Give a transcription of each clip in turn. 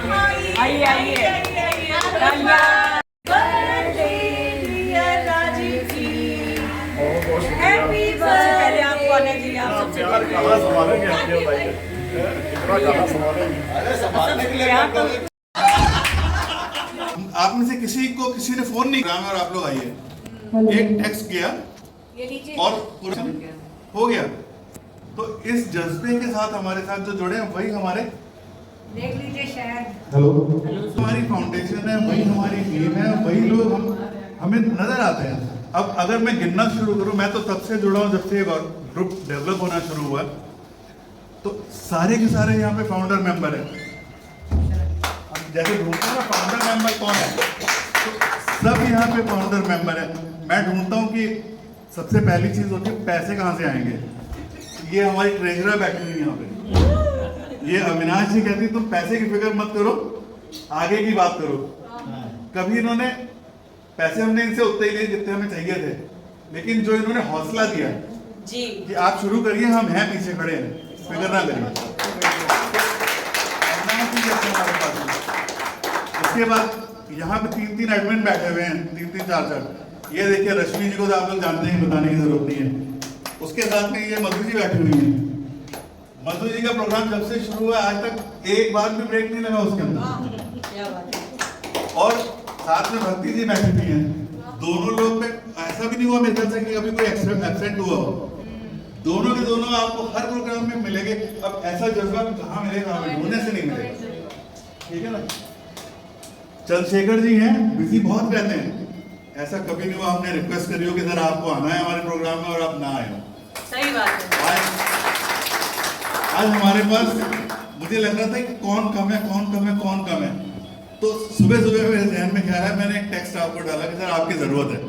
आइए आइए। पहले आपको आने दीजिए, आप सबसे आप में से किसी ने फोन नहीं किया और आप लोग आइए, एक टेक्स्ट किया और हो गया। तो इस जज्बे के साथ हमारे साथ जो जुड़े हैं वही हमारे, देख लीजिए शायद, हेलो, हमारी फाउंडेशन है, वही हमारी टीम है, वही लोग हमें नजर आते हैं। अब अगर मैं गिनना शुरू करूं, मैं तो तब से जुड़ा हूं जब से ग्रुप डेवलप होना शुरू हुआ, तो सारे के सारे यहाँ पे फाउंडर मेंबर हैं। जैसे ढूंढता हूँ ना फाउंडर मेंबर कौन है, तो सब यहाँ पे फाउंडर मेंबर है। मैं ढूंढता हूँ कि सबसे पहली चीज होती है पैसे कहाँ से आएंगे। ये हमारी ट्रेजरर बैठी हुई यहाँ पे, ये अविनाश जी कहती तुम पैसे की फिक्र मत करो, आगे की बात करो। कभी इन्होंने पैसे हमने इनसे उतने ही लिए जितने हमें चाहिए थे, लेकिन जो इन्होंने हौसला दिया जी कि आप शुरू करिए, हम हैं पीछे खड़े हैं, फिक्र ना करिए। उसके बाद यहाँ पे 3 एडमिन बैठे हुए हैं, 3 4। ये देखिए रश्मि जी को तो आप लोग जानते हैं, बताने की जरूरत नहीं है। उसके साथ में ये मधु जी बैठी हुई है। मधु जी का प्रोग्राम जब से शुरू हुआ आज तक एक बार भी ब्रेक नहीं लगा उसके अंदर। और साथ में भक्ति जी बैठी हुई हैं। दोनों लोग पे ऐसा भी नहीं हुआ मेरे ख्याल से कि कभी कोई एब्सेंट हुआ हो। दोनों के दोनों आपको हर प्रोग्राम में मिलेंगे। अब ऐसा जज्बा कहाँ मिलेगा, हमें ढूंढने से नहीं मिलेगा, ठीक है ना। चंद्रशेखर जी हैं, बिजी बहुत रहते हैं, ऐसा कभी नहीं हुआ आपने रिक्वेस्ट करी हो कि सर आपको आना है हमारे प्रोग्राम में और आप ना आए हो। सही बात है। आज हमारे पास मुझे लग रहा था कि कौन कम है, तो सुबह मेरे ध्यान में ख्याल है, मैंने एक टेक्स्ट आपको डाला कि सर आपकी जरूरत है,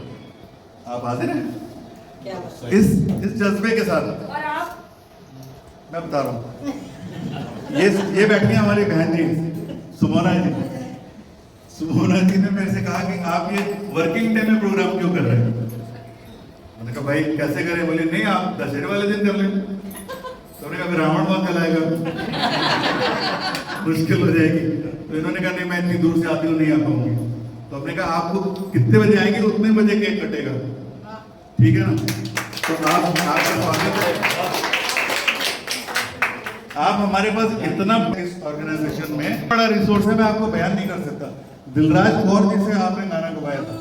आप हाजिर हैं इस जज्बे के साथ। और आप, मैं बता रहा हूँ, ये बैठी है हमारी बहन जी सुमोना जी। सुमोना जी ने मेरे से कहा कि आप ये वर्किंग डे में प्रोग्राम क्यों कर रहे हैं। मैंने कहा भाई कैसे करें, बोले नहीं आप दशहरे वाले दिन कर लें। तो उन्होंने कहा रावण बहुत चलाएगा, मुश्किल हो जाएगी। तो इन्होंने कहा नहीं मैं इतनी दूर से आती हूँ, नहीं आ पाऊंगी। तो हमने कहा आपको कितने बजे आएंगे उतने बजे केक कटेगा, ठीक है ना। तो आप हमारे पास इतना इस ऑर्गेनाइजेशन में बड़ा रिसोर्स है, मैं आपको बयान नहीं कर सकता। दिलराज कौर जी से आपने गाना गवाया था,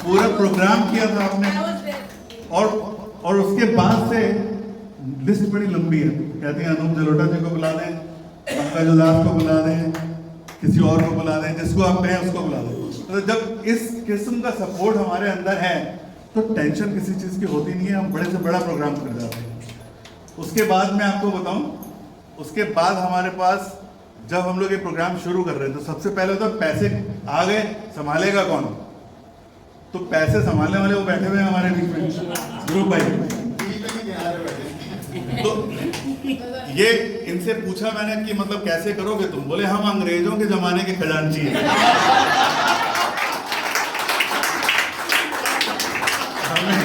पूरा प्रोग्राम किया था आपने, और उसके बाद से लिस्ट बड़ी लंबी है। कहते हैं अनूप जलोटा जी को बुला दें, पंकज उदास को बुला दें, किसी और को बुला दें, जिसको आप कहें उसको बुला दें। तो जब इस किस्म का सपोर्ट हमारे अंदर है तो टेंशन किसी चीज की होती नहीं है, हम बड़े से बड़ा प्रोग्राम कर जाते हैं। उसके बाद मैं आपको बताऊं, उसके बाद हमारे पास जब हम लोग ये प्रोग्राम शुरू कर रहे हैं तो सबसे पहले तो पैसे आ गए, संभालेगा कौन। तो पैसे संभालने वाले वो बैठे हुए हैं हमारे बीच में, ग्रुप भाई। तो ये इनसे पूछा मैंने कि मतलब कैसे करोगे तुम, बोले हम अंग्रेजों के जमाने के खजांची हैं। हमें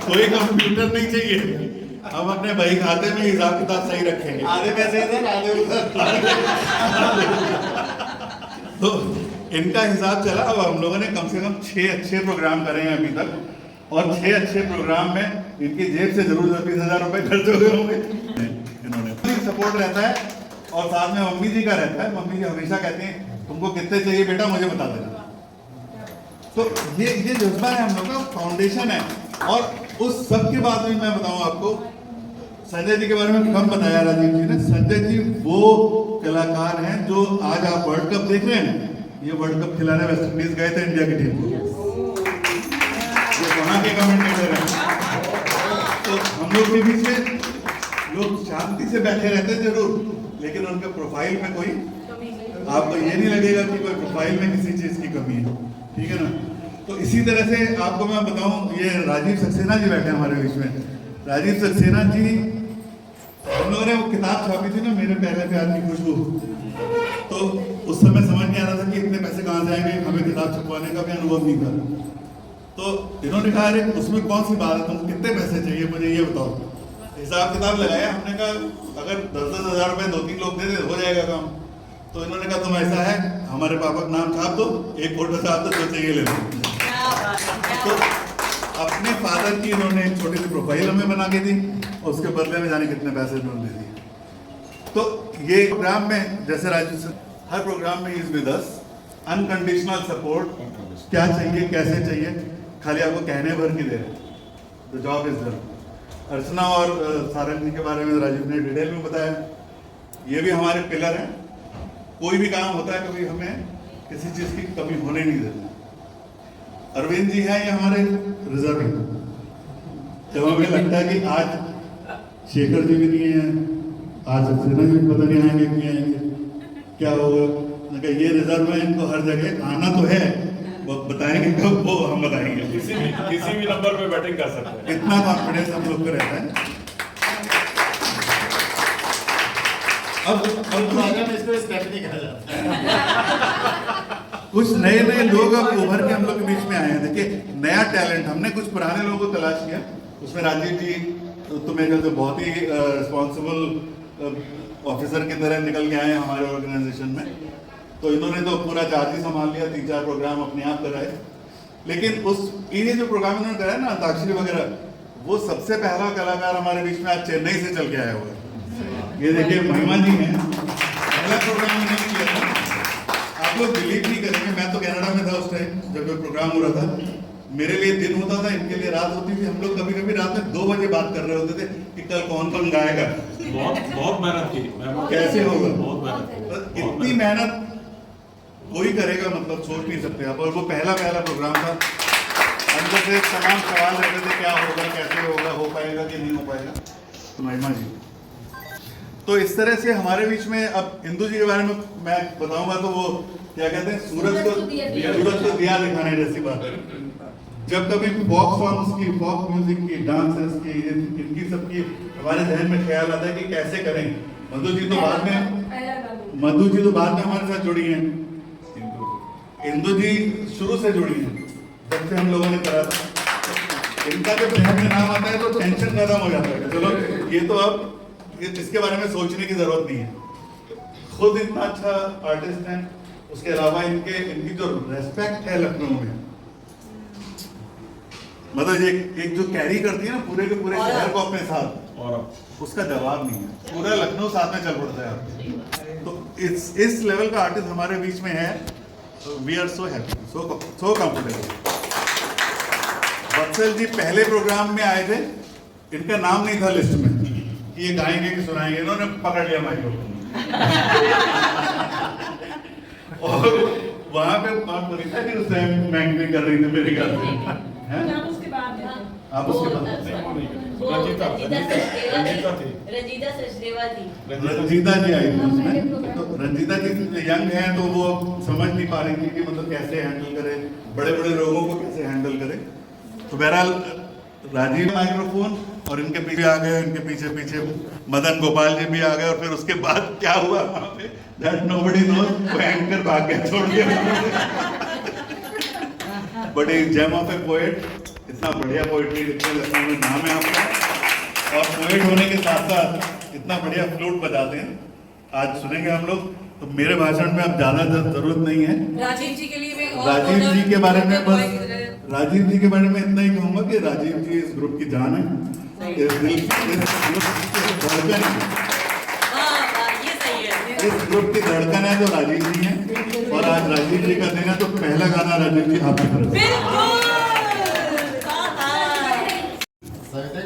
कोई कंप्यूटर नहीं चाहिए, हम अपने बही खाते में हिसाब किताब सही रखेंगे, आधे पैसे इधर आधे उधर। तो इनका हिसाब चला। अब हम लोगों ने कम से कम 6 अच्छे प्रोग्राम करे हैं अभी तक, और 6 अच्छे प्रोग्राम में इनकी जेब से जरूर 20,000 रुपए खर्च हो गए होंगे। इन्होंने सपोर्ट रहता है और साथ में मम्मी जी का रहता है। मम्मी जी हमेशा कहती हैं तुमको कितने चाहिए बेटा मुझे बता देना। तो ये जज्बा है हम लोग का, फाउंडेशन है। और उस सब के बाद में मैं बताऊं आपको, संजय जी के बारे में कम बताया राजीव जी ने। संजय जी वो कलाकार हैं जो आज आप वर्ल्ड कप देख रहे हैं, ये वर्ल्ड कप खिलाने वेस्ट इंडीज गए थे इंडिया की टीम को, ये वहां के कमेंटेटर हैं। तो हम लोग के बीच में लोग शांति से बैठे रहते हैं जरूर, लेकिन उनके प्रोफाइल में कोई आपको ये नहीं लगेगा कि कोई प्रोफाइल में किसी चीज की कमी है, ठीक है ना। तो इसी तरह से आपको मैं बताऊं, ये राजीव सक्सेना जी बैठे हमारे बीच में। राजीव सक्सेना जी, हम लोगों ने वो किताब छापी थी ना, मेरे पहले प्यार की खुशबू, तो उस समय समझ नहीं आ रहा था कि इतने पैसे कहाँ से आएंगे, हमें किताब छपवाने का भी अनुभव नहीं था। तो इन्होंने कहा अरे उसमें कौन सी बात है, तुम कितने पैसे चाहिए मुझे ये बताओ। हिसाब किताब लगाया, हमने कहा अगर 10-10 हज़ार रुपए 2-3 लोग दे दे हो जाएगा काम। तो इन्होंने कहा तुम ऐसा है हमारे पापा का नाम छाप दो, एक फोटो छाप दो, जो चाहिए ले लो। क्या बात है, क्या तो बात अपने फादर की इन्होंने एक छोटी सी प्रोफाइल हमें बना के दी और उसके बदले में जाने कितने पैसे इन्होंने दे दिए। तो ये प्रोग्राम में जैसे राजू सर हर प्रोग्राम में is with us, unconditional support, क्या चाहिए कैसे चाहिए खाली आपको कहने भर की दे रहे, द जॉब इज डन। अर्चना और सारंग जी के बारे में राजीव ने डिटेल में बताया, ये भी हमारे पिलर हैं। कोई भी काम होता है कभी हमें किसी चीज़ की कमी होने नहीं देते। अरविंद जी हैं ये हमारे रिजर्व हैं। जब हमें लगता है कि आज शेखर जी भी नहीं है, आज सक्सेना जी भी पता नहीं आएंगे कि आएंगे क्या होगा, मतलब ये रिजर्व है, इनको हर जगह आना तो है, वो बताएंगे कब वो हम बताएंगे। किसी भी नंबर पे बैटिंग कर सकते हैं, इतना कॉन्फिडेंस हम लोग को रहता है। अब इसको स्टेप नहीं कहा जाता। कुछ नए नए लोग अब उभर के हम लोग के बीच में आए हैं। देखिए नया टैलेंट, हमने कुछ पुराने लोगों को तलाश किया, उसमें राजीव जी तो मेरे ख्याल से बहुत ही रिस्पॉन्सिबल ऑफिसर की तरह निकल के आए हैं हमारे ऑर्गेनाइजेशन में। तो इन्होंने तो पूरा चार्ज ही संभाल लिया, 3-4 प्रोग्राम अपने आप कराए। लेकिन उस ये जो प्रोग्राम इन्होंने कराया ना अंताक्षरी वगैरह, वो सबसे पहला कलाकार हमारे बीच में आज चेन्नई से चल के आया हुआ है। ये देखिए महिमा जी हैं, पहला प्रोग्राम इन्होंने किया था। आप लोग बिलीव नहीं करेंगे, मैं तो कनाडा में था उस टाइम जब ये प्रोग्राम हो रहा था। मेरे लिए दिन होता था, इनके लिए रात होती थी। हम लोग कभी कभी रात में 2 बजे बात कर रहे होते थे कि कल कौन कौन गाएगा। बहुत मेहनत की, कैसे होगा, बहुत मेहनत की। इतनी मेहनत कोई करेगा मतलब सोच नहीं सकते आप। और वो पहला प्रोग्राम था, अंदर से तमाम सवाल रहते थे, क्या होगा, कैसे होगा, हो पाएगा कि नहीं हो पाएगा। तो महिमा जी, तो इस तरह से हमारे बीच में अब इंदु जी के बारे में मैं बताऊंगा तो वो क्या कहते हैं, सूरज को दिया दिखाने जैसी बात है। जब कभी फॉक सॉन्ग्स की, फॉक म्यूजिक की, डांसेस की, इनकी सबकी हमारे जहन में ख्याल आता है कि कैसे करें। मधु जी तो बाद में हमारे साथ जुड़ी हैं, इंदु जी शुरू से जुड़ी हैं, जब से हम लोगों ने करा था। इनका जब जहन में नाम आता है तो टेंशन खत्म हो जाता है, चलो ये तो अब इसके बारे में सोचने की जरूरत नहीं है। खुद इतना अच्छा आर्टिस्ट है, उसके अलावा इनकी जो रेस्पेक्ट है लखनऊ में, मतलब एक जो कैरी करती है ना पूरे के पूरे शहर को अपने साथ, और उसका जवाब नहीं है। पूरा लखनऊ साथ में चल पड़ता है आपके। तो इस लेवल का आर्टिस्ट हमारे बीच में है। We are so happy, so comfortable. Batsal ji पहले प्रोग्राम में आए थे, इनका नाम नहीं था लिस्ट में कि ये गाएंगे कि सुनाएंगे, इन्होंने पकड़ लिया माइक्रोफोन और वहां पे बात हो रही थी कि उस टाइम मैंग कर रही थी मेरे ख्याल से। आप उसके बाद रंजीता जी आई थी उसमें। तो रंजीता जी यंग हैं तो वो समझ नहीं पा रही थी कि मतलब कैसे हैंडल करे, बड़े बड़े लोगों को कैसे हैंडल करे। तो बहरहाल राजीव माइक्रोफोन और इनके पीछे आ गए, इनके पीछे पीछे मदन गोपाल जी भी आ गए। और फिर उसके बाद क्या हुआ वहां पे, दैट नोबडी नोस, वो एंकर भाग गया, छोड़ दिया। बट एक जेम ऑफ ए पोएट, इतना बढ़िया पोएट्री लिखते लखनऊ में नाम है आपका, और पोएट होने के साथ साथ इतना बढ़िया फ्लूट बजाते हैं। आज सुनेंगे हम लोग। तो मेरे भाषण में अब ज्यादा जरूरत नहीं है। राजीव जी के लिए मैं राजीव जी के बारे में बस, राजीव जी के बारे में इतना ही कहूंगा कि राजीव जी इस ग्रुप की जान है, इस ग्रुप की धड़कन है जो राजीव जी हैं। और आज राजीव जी का दिन है, तो पहला गाना राजीव जी आप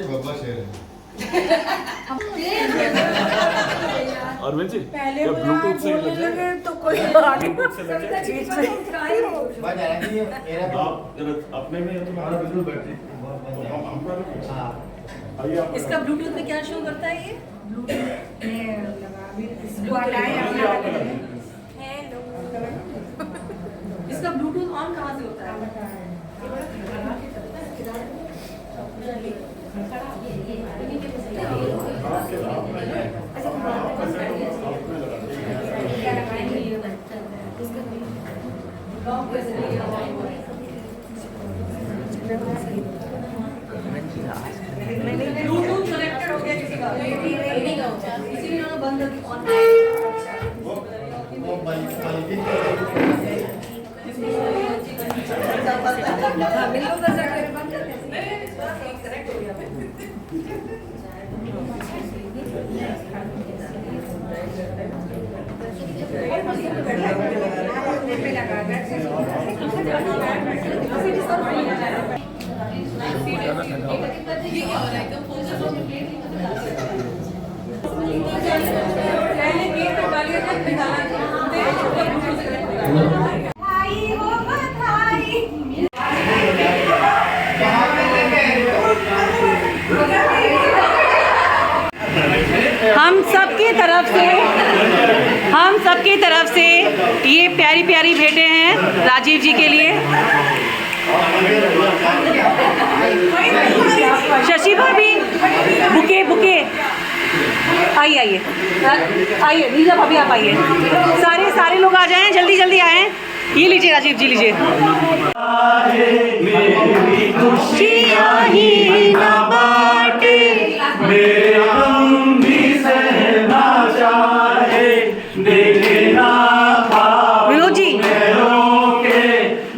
बब्बा शेर है। अरविंद जी, पहले ये ब्लूटूथ से लगे, तो कोई ब्लूटूथ से लगे। बात आ रही है मेरा आप जरा अपने में तो हमारा बिल्कुल बैठिए। आइए आप। इसका ब्लूटूथ में क्या शो करता है ये? इसका ब्लूटूथ ऑन कहाँ से होता है? ब्लूटूथ कनेक्टेड हो गया किसी का, इसीलिए उन्होंने बंद कर हाँ, मिल लो उधर जाके बंद कर दे। नहीं, थोड़ा करेक्ट हो गया मैं। ये क्या हो रहा है एकदम फोकस ऑन प्लेट पहले गेट पे डालिए तब निकाला भाई वो बधाई हम सबकी तरफ से ये प्यारी प्यारी भेंटें हैं राजीव जी के लिए। शशि भाभी बुके बुके आइए आइए आइए लीजा भाभी आप आइए, सारे लोग आ जाएं, जल्दी जल्दी आएं। ये लीजिए राजीव जी लीजिए। खुशियाँ ही ना बाटे मेरे हम भी सहना चाहे, देखना विनोद जी के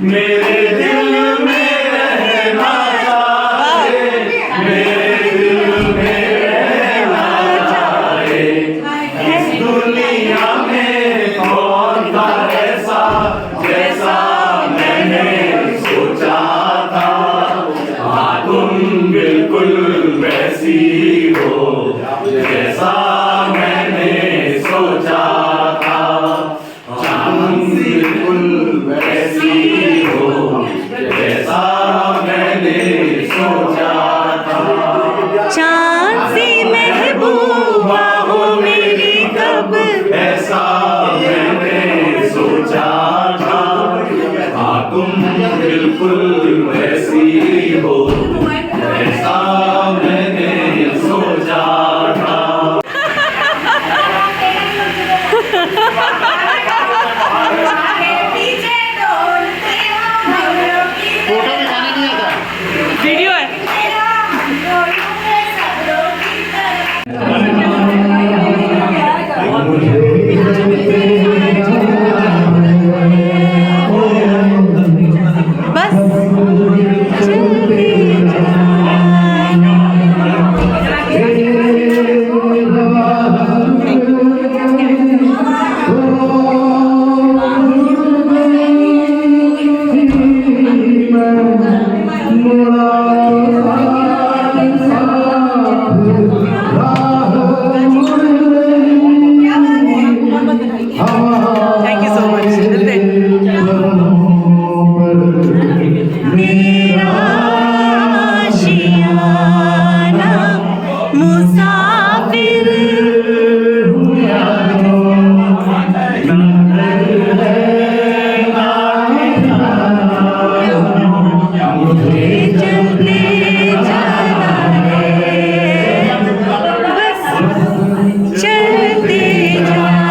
मेरे दिल में रहना चाहे, मेरे दिल में रहना चाहे। इस दुनिया में कौन था ऐसा जैसा मैंने सोचा था, हाँ तुम बिल्कुल वैसी हो जैसा मैंने सोचा था, तुम बिल्कुल वैसी हो जैसा मैंने सोचा था। चाँद सी महबूबा हो मेरी कब ऐसा मैंने सोचा था, हाँ तुम बिल्कुल वैसी हो ऐसा मैंने सोचा था। फोटो में गाना नहीं आता। वीडियो है। बस थैंक यू सो मच। मिलते मेरा आशियाना मुसाफिर मुझे चलते जाना है, बस चलते जाना।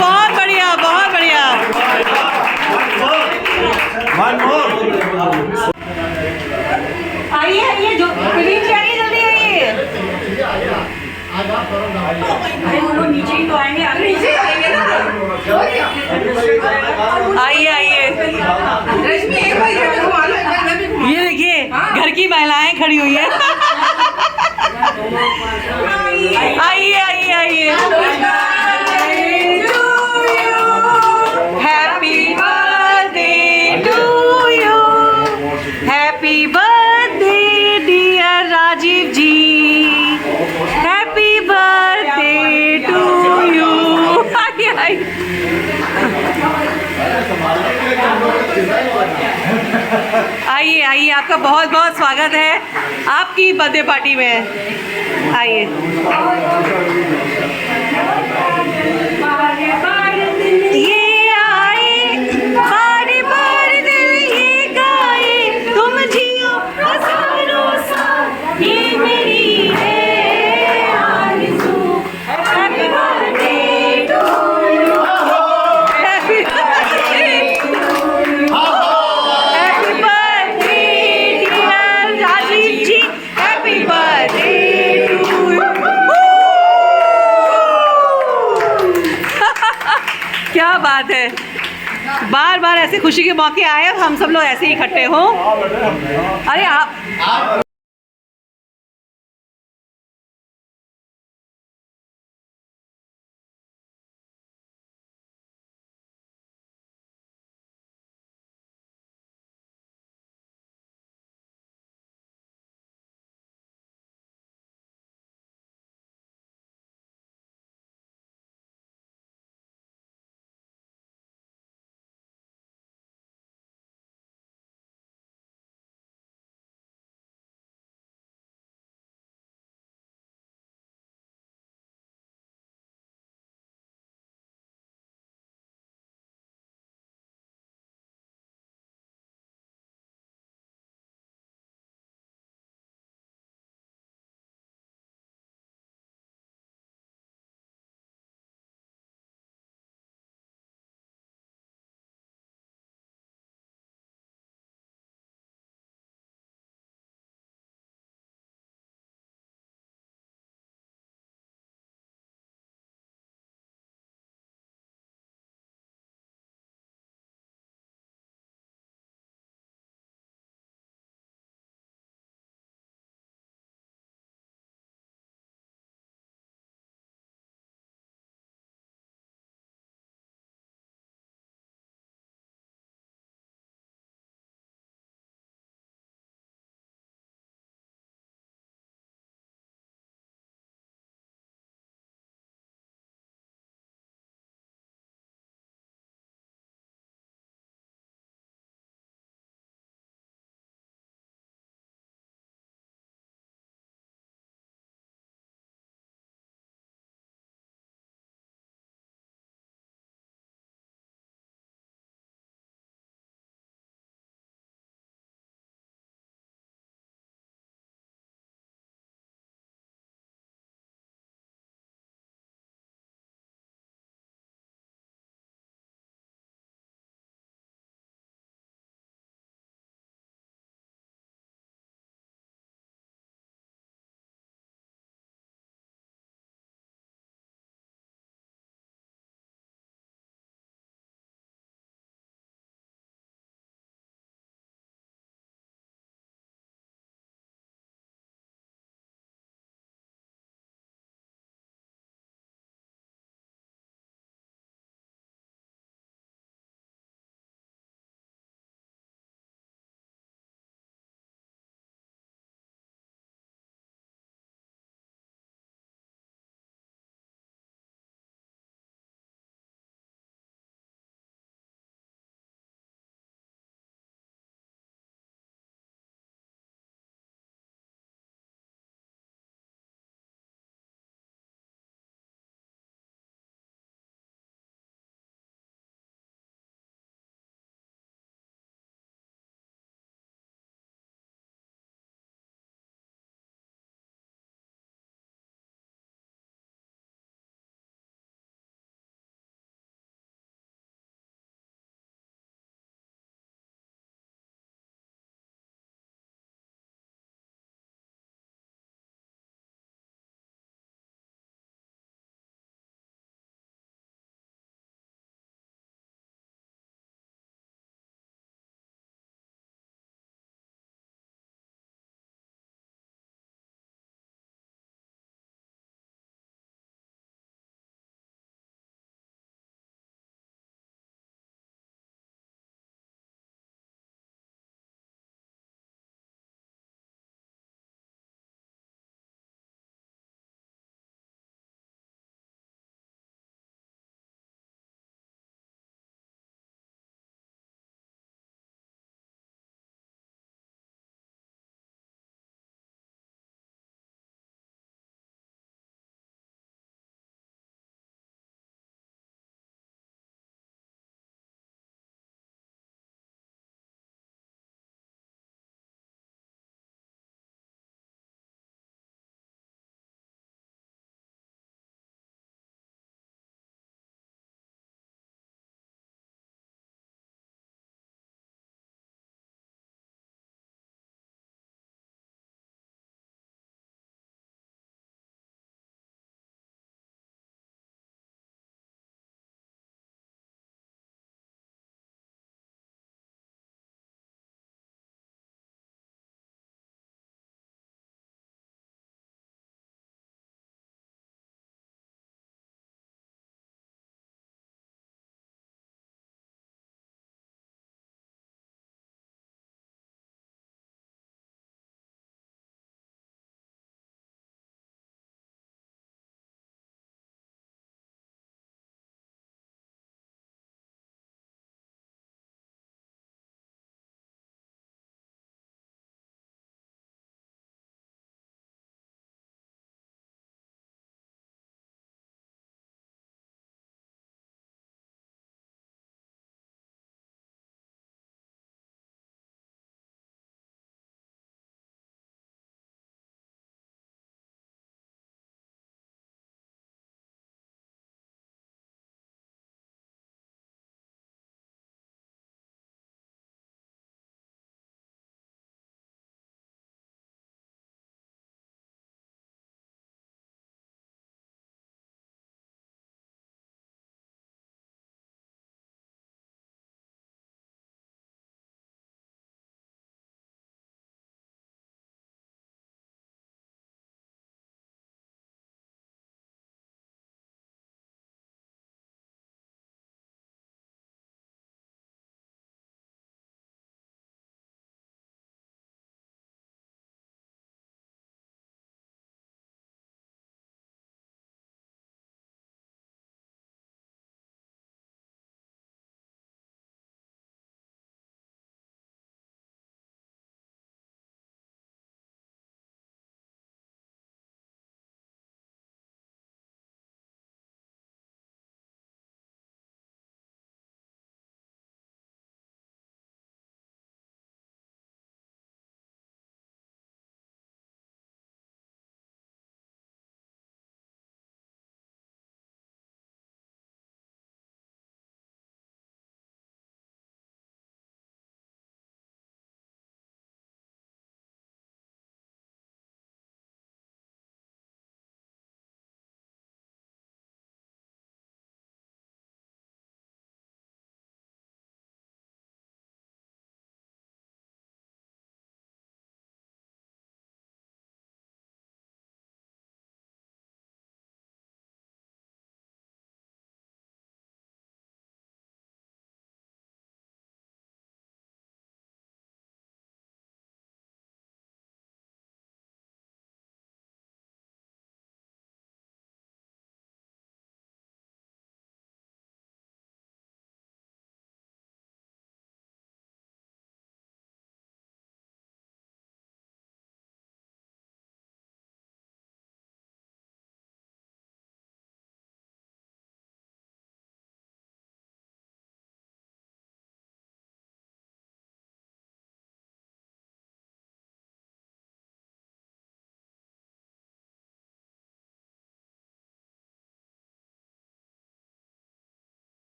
बहुत बढ़िया बहुत बढ़िया। आइए आइए जो फिल्म से आइए, जल्दी आइए। आज आप करो ना। अरे वो लोग नीचे ही तो आएंगे, आगे नीचे आएंगे ना। आइए आइए। रश्मि एक बार इधर घुमा लो, इधर भी घुमा लो। ये देखिए घर की महिलाएं खड़ी हुई हैं। आइए आइए आइए। Happy birthday to you, happy birthday dear Rajiv ji, happy birthday आपका बहुत बहुत स्वागत है आपकी बर्थडे पार्टी में। आइए। ये आए बार बार दिल ये गाए, तुम जियो हजारों साल ये मेरी है आरज़ू। Happy birthday to you, happy birthday dear Rajiv ji, happy birthday to you. क्या बात है, बार बार ऐसे खुशी के मौके आए और हम सब लोग ऐसे ही इकट्ठे हों। अरे आप